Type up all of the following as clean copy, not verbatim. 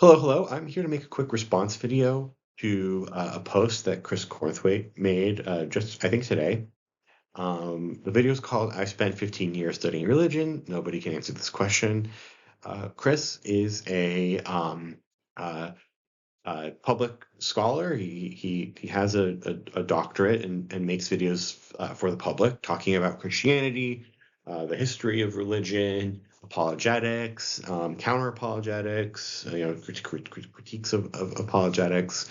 Hello, hello. I'm here to make a quick response video to a post that Chris Cornthwaite made just, I think, today. The video is called "I spent 15 years studying religion. Nobody can answer this question." Chris is uh, public scholar. He has a doctorate and makes videos for the public talking about Christianity, the history of religion, apologetics, counter apologetics, critiques of apologetics.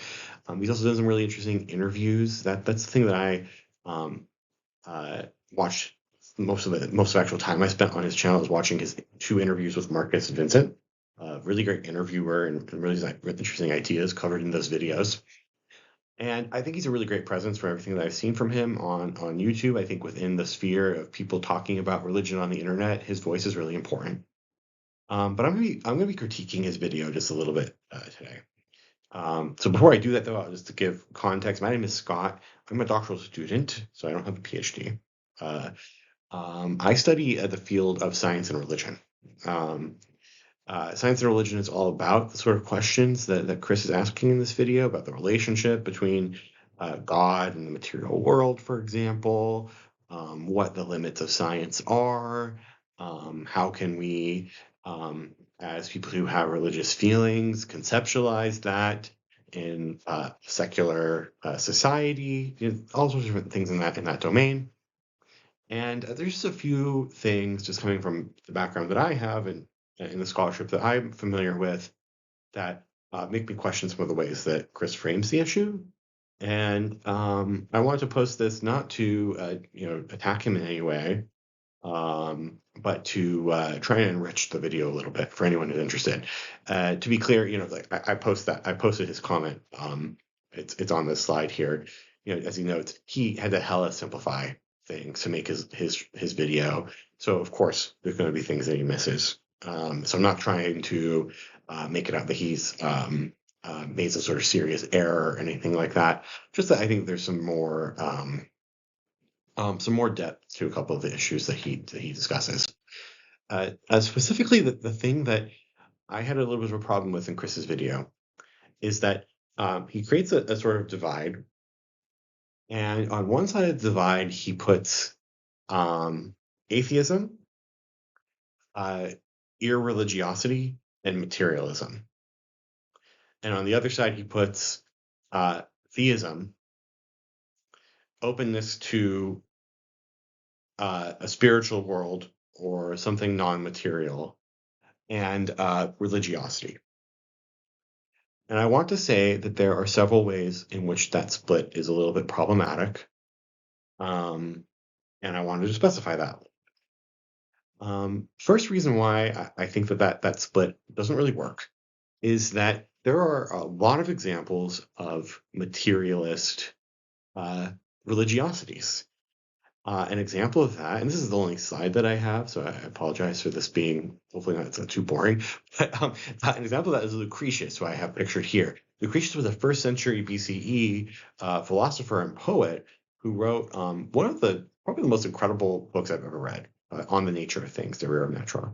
He's also done some really interesting interviews. That's the thing that I um, watched most of the actual time I spent on his channel is watching his two interviews with Marcus Vincent. Really great interviewer and really like interesting ideas covered in those videos. And I think he's a really great presence for everything that I've seen from him on YouTube. I think within the sphere of people talking about religion on the internet, his voice is really important. But I'm gonna be critiquing his video just a little bit today. So before I do that, though, just to give context, my name is Scott. I'm a doctoral student, so I don't have a PhD. Uh, I study the field of science and religion. Um, Science and religion is all about the sort of questions that Chris is asking in this video about the relationship between God and the material world, for example, what the limits of science are, how can we, as people who have religious feelings, conceptualize that in secular society, all sorts of different things in that domain. And there's just a few things just coming from the background that I have and in the scholarship that I'm familiar with that make me question some of the ways that Chris frames the issue. And I wanted to post this not to attack him in any way, but to try and enrich the video a little bit for anyone who's interested. To be clear, like I posted his comment. It's on this slide here. As he notes, he had to hella simplify things to make his video. So of course there's going to be things that he misses. So I'm not trying to make it out that he's made some sort of serious error or anything like that. Just that I think there's some more depth to a couple of the issues that he discusses. Specifically, the thing that I had a little bit of a problem with in Chris's video is that he creates a sort of divide, and on one side of the divide he puts atheism, uh, irreligiosity, and materialism, and on the other side he puts theism, openness to a spiritual world or something non-material, and religiosity. And I want to say that there are several ways in which that split is a little bit problematic. Um, and I wanted to specify that. First reason why I think that split doesn't really work is that there are a lot of examples of materialist uh, religiosities. An example of that, and this is the only slide that I have, so I apologize for this being hopefully not, it's not too boring. But an example of that is Lucretius, who I have pictured here. Lucretius was a first century BCE philosopher and poet who wrote one of the probably the most incredible books I've ever read on the nature of things, De Rerum Natura.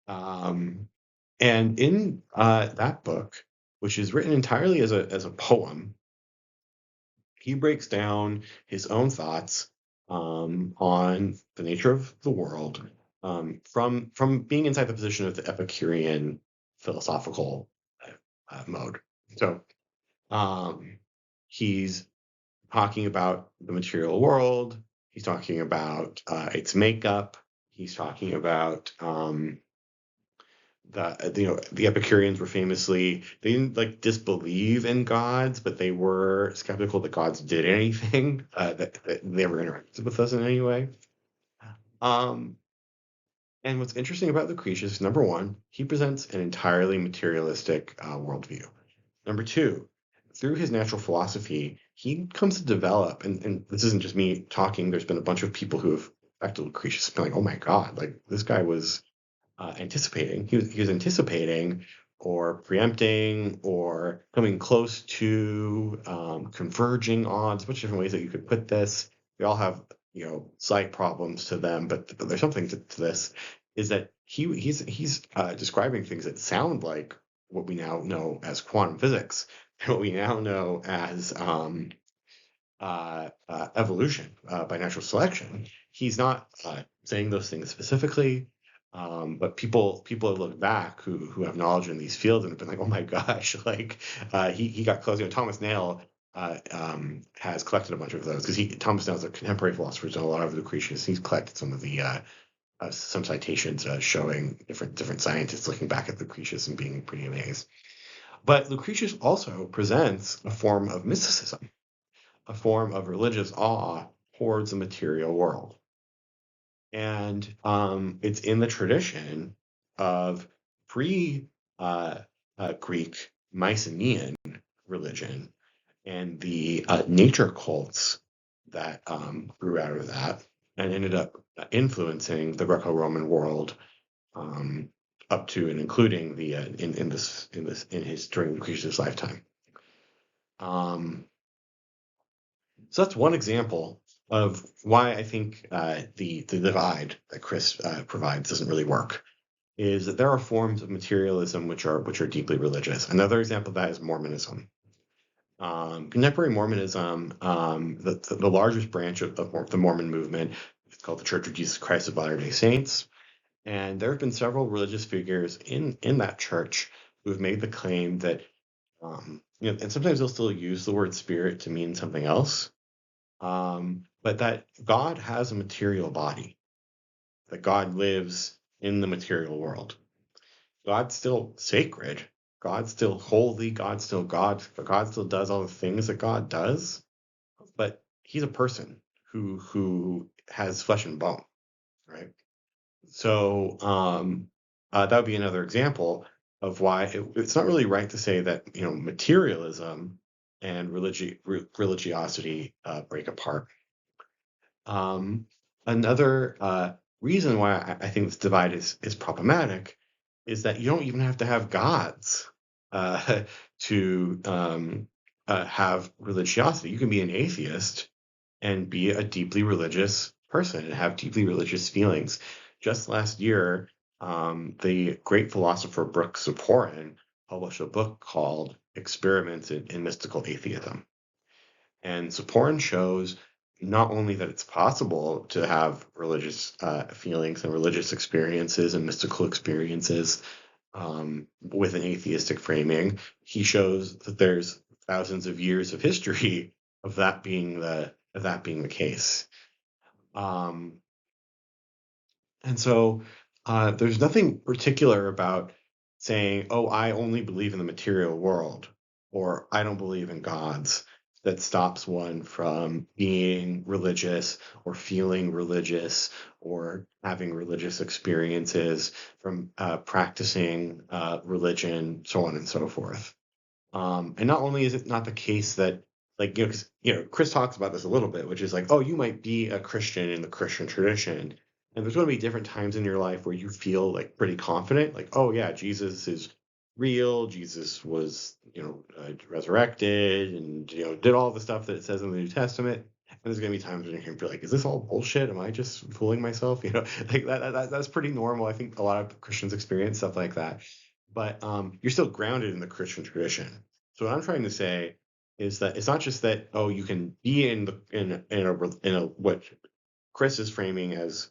Um, and in that book, which is written entirely as a poem, he breaks down his own thoughts on the nature of the world from being inside the position of the Epicurean philosophical mode. So um, he's talking about the material world. He's talking about its makeup. He's talking about the Epicureans were famously, they didn't like disbelieve in gods, but they were skeptical that gods did anything that they ever interacted with us in any way. Um, and what's interesting about Lucretius, number one, he presents an entirely materialistic worldview. Number two, through his natural philosophy, he comes to develop, and this isn't just me talking. There's been a bunch of people who have back to Lucretius been like, "Oh my God, like this guy was anticipating. He was anticipating or preempting or coming close to converging odds. A bunch of different ways that you could put this. We all have slight problems to them, but there's something to this. Is that he's describing things that sound like what we now know as quantum physics, and what we now know as evolution by natural selection. He's not saying those things specifically, but people have looked back who have knowledge in these fields and have been like, oh my gosh, like he got close. Thomas Nail has collected a bunch of those because Thomas Nail is a contemporary philosopher who's done a lot of Lucretius. He's collected some of the some citations showing different scientists looking back at Lucretius and being pretty amazed. But Lucretius also presents a form of mysticism, a form of religious awe towards the material world. And it's in the tradition of pre Greek Mycenaean religion and the nature cults that grew out of that and ended up influencing the Greco-Roman world up to and including the in his during Lucretius' lifetime. So that's one example of why I think the divide that Chris provides doesn't really work. Is that there are forms of materialism which are deeply religious. Another example of that is Mormonism. Contemporary Mormonism, the largest branch of the Mormon movement, is called the Church of Jesus Christ of Latter-day Saints. And there have been several religious figures in that church who have made the claim that, and sometimes they'll still use the word spirit to mean something else, but that God has a material body, that God lives in the material world. God's still sacred. God's still holy. God's still God. God still does all the things that God does, but he's a person who has flesh and bone, right? So that would be another example of why it's not really right to say that materialism and religiosity break apart. Another reason why I think this divide is problematic is that you don't even have to have gods uh, to have religiosity. You can be an atheist and be a deeply religious person and have deeply religious feelings. Just last year, the great philosopher Brooke Saporin published a book called Experiments in Mystical Atheism. And Saporin shows not only that it's possible to have religious feelings and religious experiences and mystical experiences with an atheistic framing, he shows that there's thousands of years of history of that being the case. And so there's nothing particular about saying, oh, I only believe in the material world, or I don't believe in gods, that stops one from being religious or feeling religious or having religious experiences, from practicing religion, so on and so forth. And not only is it not the case that, like, 'cause, Chris talks about this a little bit, which is like, oh, you might be a Christian in the Christian tradition, and there's going to be different times in your life where you feel like pretty confident, like, oh yeah, Jesus is real, Jesus was, resurrected, and did all the stuff that it says in the New Testament. And there's going to be times when you're going to be like, is this all bullshit? Am I just fooling myself? Like that's pretty normal. I think a lot of Christians experience stuff like that, but you're still grounded in the Christian tradition. So what I'm trying to say is that it's not just that, oh, you can be in a what Chris is framing as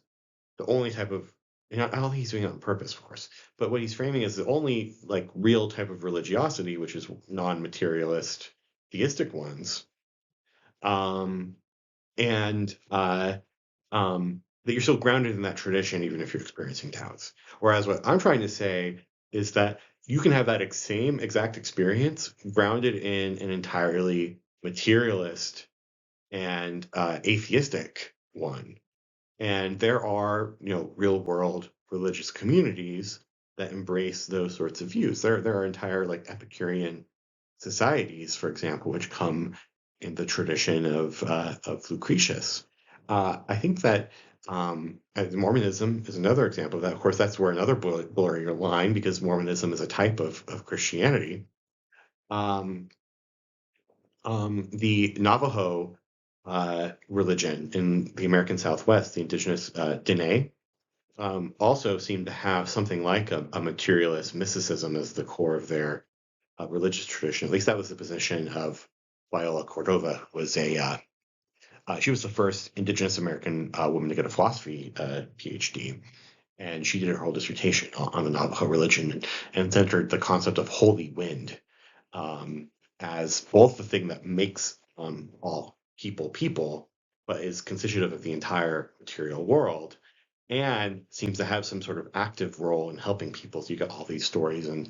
the only type of, I don't think he's doing it on purpose, of course, but what he's framing as the only like real type of religiosity, which is non-materialist theistic ones, um, and that you're still grounded in that tradition even if you're experiencing doubts. Whereas what I'm trying to say is that you can have that same exact experience grounded in an entirely materialist and atheistic one. And there are, real world religious communities that embrace those sorts of views. There are entire like Epicurean societies, for example, which come in the tradition of Lucretius. I think that Mormonism is another example of that. Of course, that's where another blurry line, because Mormonism is a type of Christianity. Um, the Navajo religion in the American Southwest, the indigenous Dene, also seem to have something like a materialist mysticism as the core of their religious tradition. At least that was the position of Viola Cordova. Was a She was the first Indigenous American woman to get a philosophy PhD, and she did her whole dissertation on the Navajo religion and centered the concept of holy wind um, as both the thing that makes all people people, but is constitutive of the entire material world, and seems to have some sort of active role in helping people. So you got all these stories and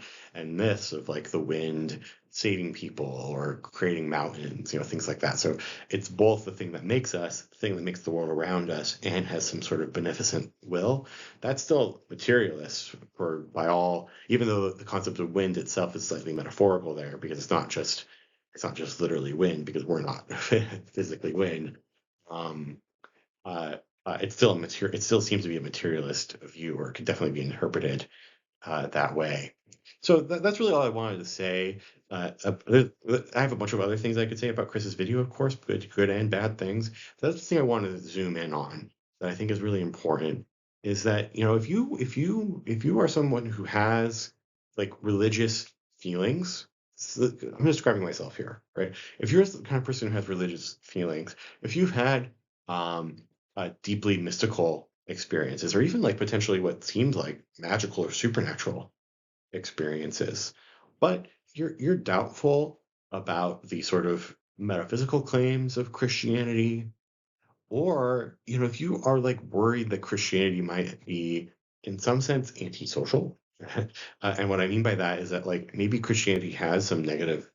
myths of like the wind saving people or creating mountains, things like that. So it's both the thing that makes us, the thing that makes the world around us, and has some sort of beneficent will. That's still materialist for by all, even though the concept of wind itself is slightly metaphorical there because it's not just literally wind because we're not physically wind. Um, uh, it still seems to be a materialist view, or it could definitely be interpreted that way. So that's really all I wanted to say. I have a bunch of other things I could say about Chris's video, of course, good and bad things. That's the thing I wanted to zoom in on that I think is really important is that if you are someone who has like religious feelings, I'm describing myself here, right? If you're the kind of person who has religious feelings, if you've had um, deeply mystical experiences, or even like potentially what seems like magical or supernatural experiences, but you're doubtful about the sort of metaphysical claims of Christianity, or if you are like worried that Christianity might be in some sense antisocial. And what I mean by that is that like maybe Christianity has some negative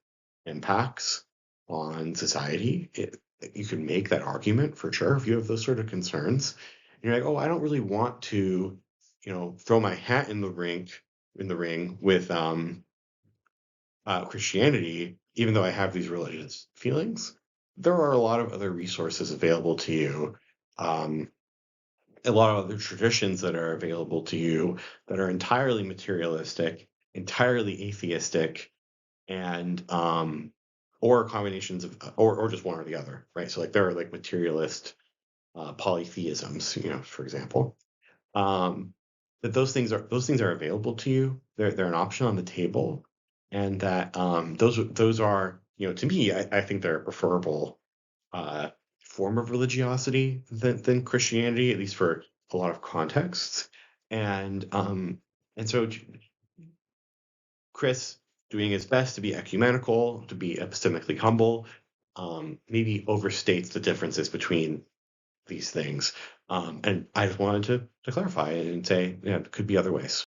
impacts on society. You can make that argument for sure if you have those sort of concerns. And you're like, oh, I don't really want to, throw my hat in the ring with Christianity, even though I have these religious feelings. There are a lot of other resources available to you. Um, a lot of other traditions that are available to you that are entirely materialistic, entirely atheistic, and or combinations of or just one or the other, right? So like there are like materialist polytheisms, for example. Um, that those things are available to you. They're an option on the table, and that those are, to me, I think they're a preferable uh, form of religiosity than Christianity, at least for a lot of contexts. And so Chris, doing his best to be ecumenical, to be epistemically humble, maybe overstates the differences between these things. And I just wanted to clarify it and say, it could be other ways.